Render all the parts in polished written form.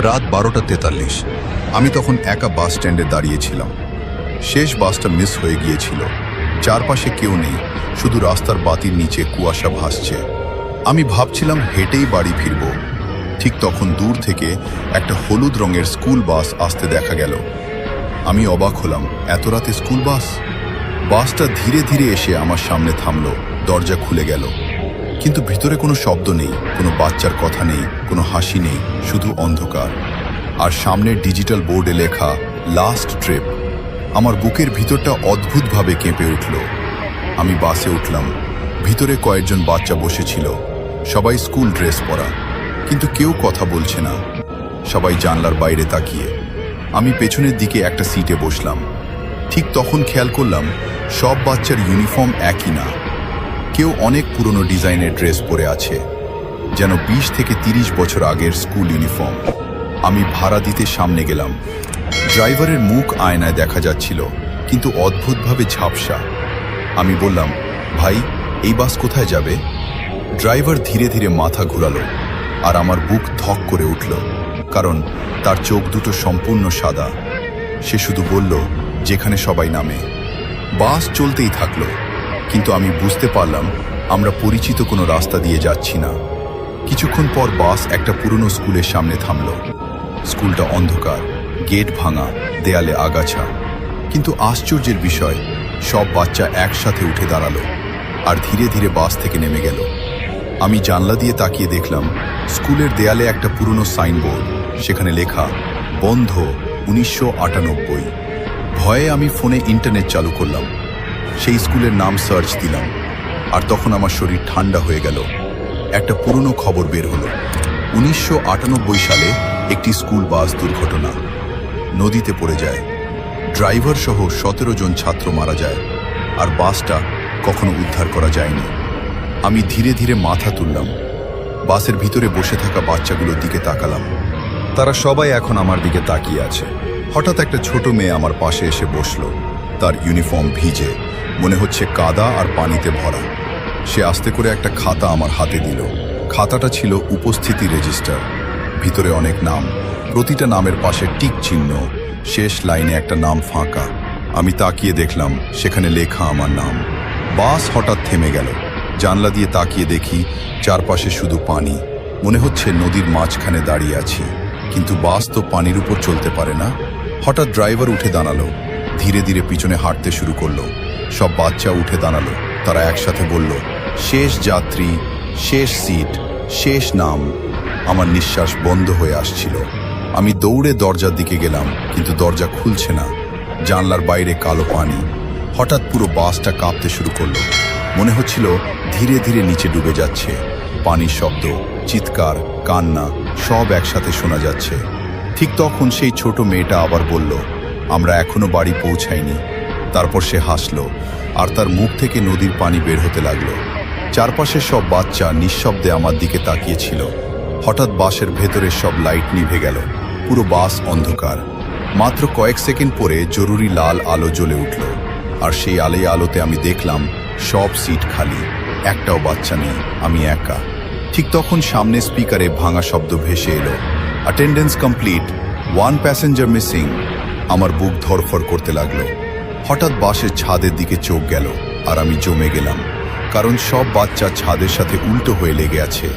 রাত 12:43। আমি তখন একা বাস স্ট্যান্ডে দাঁড়িয়েছিলাম। শেষ বাসটা মিস হয়ে গিয়েছিল। চারপাশে কেউ নেই, শুধু রাস্তার বাতির নিচে কুয়াশা ভাসছে। আমি ভাবছিলাম হেঁটেই বাড়ি ফিরব। ঠিক তখন দূর থেকে একটা হলুদ রঙের স্কুল বাস আসতে দেখা গেল। আমি অবাক হলাম, এত রাতে স্কুল বাস? বাসটা ধীরে ধীরে এসে আমার সামনে থামলো। দরজা খুলে গেল, কিন্তু ভিতরে কোনো শব্দ নেই, কোনো বাচ্চার কথা নেই, কোনো হাসি নেই, শুধু অন্ধকার। আর সামনের ডিজিটাল বোর্ডে লেখা লাস্ট ট্রিপ। আমার বুকের ভিতরটা অদ্ভুতভাবে কেঁপে উঠল। আমি বাসে উঠলাম। ভিতরে কয়েকজন বাচ্চা বসেছিল, সবাই স্কুল ড্রেস পরা, কিন্তু কেউ কথা বলছে না। সবাই জানলার বাইরে তাকিয়ে। আমি পেছনের দিকে একটা সিটে বসলাম। ঠিক তখন খেয়াল করলাম সব বাচ্চার ইউনিফর্ম একই না। কেউ অনেক পুরনো ডিজাইনের ড্রেস পরে আছে, যেন 20 থেকে 30 বছর আগের স্কুল ইউনিফর্ম। আমি ভাড়া দিতে সামনে গেলাম। ড্রাইভারের মুখ আয়নায় দেখা যাচ্ছিল, কিন্তু অদ্ভুতভাবে ঝাপসা। আমি বললাম, ভাই, এই বাস কোথায় যাবে? ড্রাইভার ধীরে ধীরে মাথা ঘুরালো, আর আমার বুক ধক করে উঠল, কারণ তার চোখ দুটো সম্পূর্ণ সাদা। সে শুধু বলল, যেখানে সবাই নামে। বাস চলতেই থাকলো, কিন্তু আমি বুঝতে পারলাম আমরা পরিচিত কোনো রাস্তা দিয়ে যাচ্ছি না। কিছুক্ষণ পর বাস একটা পুরনো স্কুলের সামনে থামল। স্কুলটা অন্ধকার, গেট ভাঙা, দেয়ালে আগাছা। কিন্তু আশ্চর্যের বিষয়, সব বাচ্চা একসাথে উঠে দাঁড়ালো আর ধীরে ধীরে বাস থেকে নেমে গেল। আমি জানলা দিয়ে তাকিয়ে দেখলাম স্কুলের দেয়ালে একটা পুরনো সাইনবোর্ড। সেখানে লেখা, বন্ধ 1998। ভয়ে আমি ফোনে ইন্টারনেট চালু করলাম, সেই স্কুলের নাম সার্চ দিলাম, আর তখন আমার শরীর ঠান্ডা হয়ে গেল। একটা পুরনো খবর বের হলো। 1998 সালে একটি স্কুল বাস দুর্ঘটনা, নদীতে পড়ে যায়। ড্রাইভার সহ 17 জন ছাত্র মারা যায়, আর বাসটা কখনো উদ্ধার করা যায়নি। আমি ধীরে ধীরে মাথা তুললাম। বাসের ভিতরে বসে থাকা বাচ্চাগুলোর দিকে তাকালাম। তারা সবাই এখন আমার দিকে তাকিয়ে আছে। হঠাৎ একটা ছোট মেয়ে আমার পাশে এসে বসলো। তার ইউনিফর্ম ভিজে, মনে হচ্ছে কাদা আর পানিতে ভরা। সে আস্তে করে একটা খাতা আমার হাতে দিল। খাতাটা ছিল উপস্থিতি রেজিস্টার। ভিতরে অনেক নাম, প্রতিটা নামের পাশে টিক চিহ্ন, শেষ লাইনে একটা নাম ফাঁকা। আমি তাকিয়ে দেখলাম সেখানে লেখা আমার নাম। বাস হঠাৎ থেমে গেল। জানলা দিয়ে তাকিয়ে দেখি চারপাশে শুধু পানি। মনে হচ্ছে নদীর মাঝখানে দাঁড়িয়ে আছি, কিন্তু বাস তো পানির উপর চলতে পারে না। হঠাৎ ড্রাইভার উঠে দাঁড়ালো, ধীরে ধীরে পিছনে হাঁটতে শুরু করলো। সব বাচ্চা উঠে দাঁড়ালো। তারা একসাথে বলল, শেষ যাত্রী, শেষ সিট, শেষ নাম। আমার নিঃশ্বাস বন্ধ হয়ে আসছিল। আমি দৌড়ে দরজার দিকে গেলাম, কিন্তু দরজা খুলছে না। জানলার বাইরে কালো পানি। হঠাৎ পুরো বাসটা কাঁপতে শুরু করলো। মনে হচ্ছিল ধীরে ধীরে নিচে ডুবে যাচ্ছে। পানির শব্দ, চিৎকার, কান্না সব একসাথে শোনা যাচ্ছে। ঠিক তখন সেই ছোট মেয়েটা আবার বলল, আমরা এখনো বাড়ি পৌঁছাইনি। তারপর সে হাসলো, আর তার মুখ থেকে নদীর পানি বের হতে লাগলো। চারপাশের সব বাচ্চা নিঃশব্দে আমার দিকে তাকিয়েছিল। হঠাৎ বাসের ভেতরের সব লাইট নিভে গেল। পুরো বাস অন্ধকার। মাত্র কয়েক সেকেন্ড পরে জরুরি লাল আলো জ্বলে উঠল, আর সেই আলোতে আমি দেখলাম সব সিট খালি, একটাও বাচ্চা নেই, আমি একা। ঠিক তখন সামনে স্পিকারে ভাঙা শব্দ ভেসে এলো, অ্যাটেন্ডেন্স কমপ্লিট, 1 প্যাসেঞ্জার মিসিং। আমার বুক ধড়ফড় করতে লাগলো। হঠাৎ বাসের ছাদের দিকে চোখ গেল, আর আমি জমে গেলাম, কারণ সব বাচ্চা ছাদের সাথে উল্টো হয়ে লেগে আছে।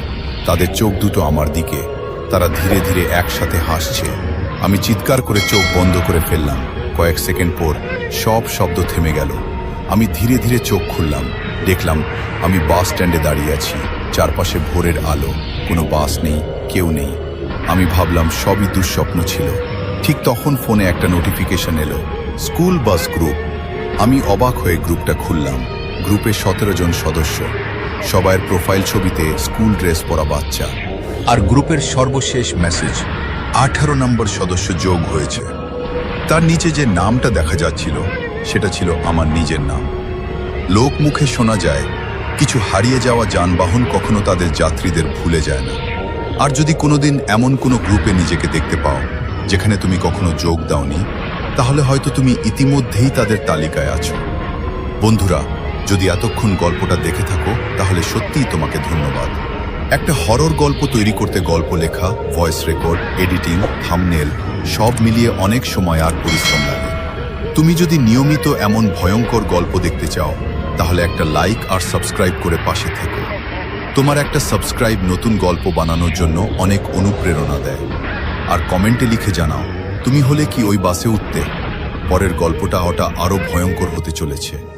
তাদের চোখ দুটো আমার দিকে। তারা ধীরে ধীরে একসাথে হাসছে। আমি চিৎকার করে চোখ বন্ধ করে ফেললাম। কয়েক সেকেন্ড পর সব শব্দ থেমে গেল। আমি ধীরে ধীরে চোখ খুললাম। দেখলাম আমি বাস স্ট্যান্ডে দাঁড়িয়ে আছি। চারপাশে ভোরের আলো, কোনো বাস নেই, কেউ নেই। আমি ভাবলাম সবই দুঃস্বপ্ন ছিল। ঠিক তখন ফোনে একটা নোটিফিকেশন এলো, স্কুল বাস গ্রুপ। আমি অবাক হয়ে গ্রুপটা খুললাম। গ্রুপে 17 জন সদস্য, সবাইয়ের প্রোফাইল ছবিতে স্কুল ড্রেস পরা বাচ্চা। আর গ্রুপের সর্বশেষ মেসেজ, 18 নম্বর সদস্য যোগ হয়েছে। তার নিচে যে নামটা দেখা যাচ্ছিল সেটা ছিল আমার নিজের নাম। লোক মুখে শোনা যায়, কিছু হারিয়ে যাওয়া যানবাহন কখনো তাদের যাত্রীদের ভুলে যায় না। আর যদি কোনোদিন এমন কোনো গ্রুপে নিজেকে দেখতে পাও যেখানে তুমি কখনো যোগ দাওনি, তাহলে হয়তো তুমি ইতিমধ্যেই তাদের তালিকায় আছো। বন্ধুরা, যদি এতক্ষণ গল্পটা দেখে থাকো, তাহলে সত্যিই তোমাকে ধন্যবাদ। একটা হরর গল্প তৈরি করতে গল্প লেখা, ভয়েস রেকর্ড, এডিটিং, থাম্বনেল সব মিলিয়ে অনেক সময় আর পরিশ্রম লাগে। তুমি যদি নিয়মিত এমন ভয়ঙ্কর গল্প দেখতে চাও তাহলে একটা লাইক আর সাবস্ক্রাইব করে পাশে থেকো। তোমার একটা সাবস্ক্রাইব নতুন গল্প বানানোর জন্য অনেক অনুপ্রেরণা দেয়। আর কমেন্টে লিখে জানাও তুমি হলে কি ওই বাসে উঠতে? পরের গল্পটা আরো ভয়ঙ্কর হতে চলেছে।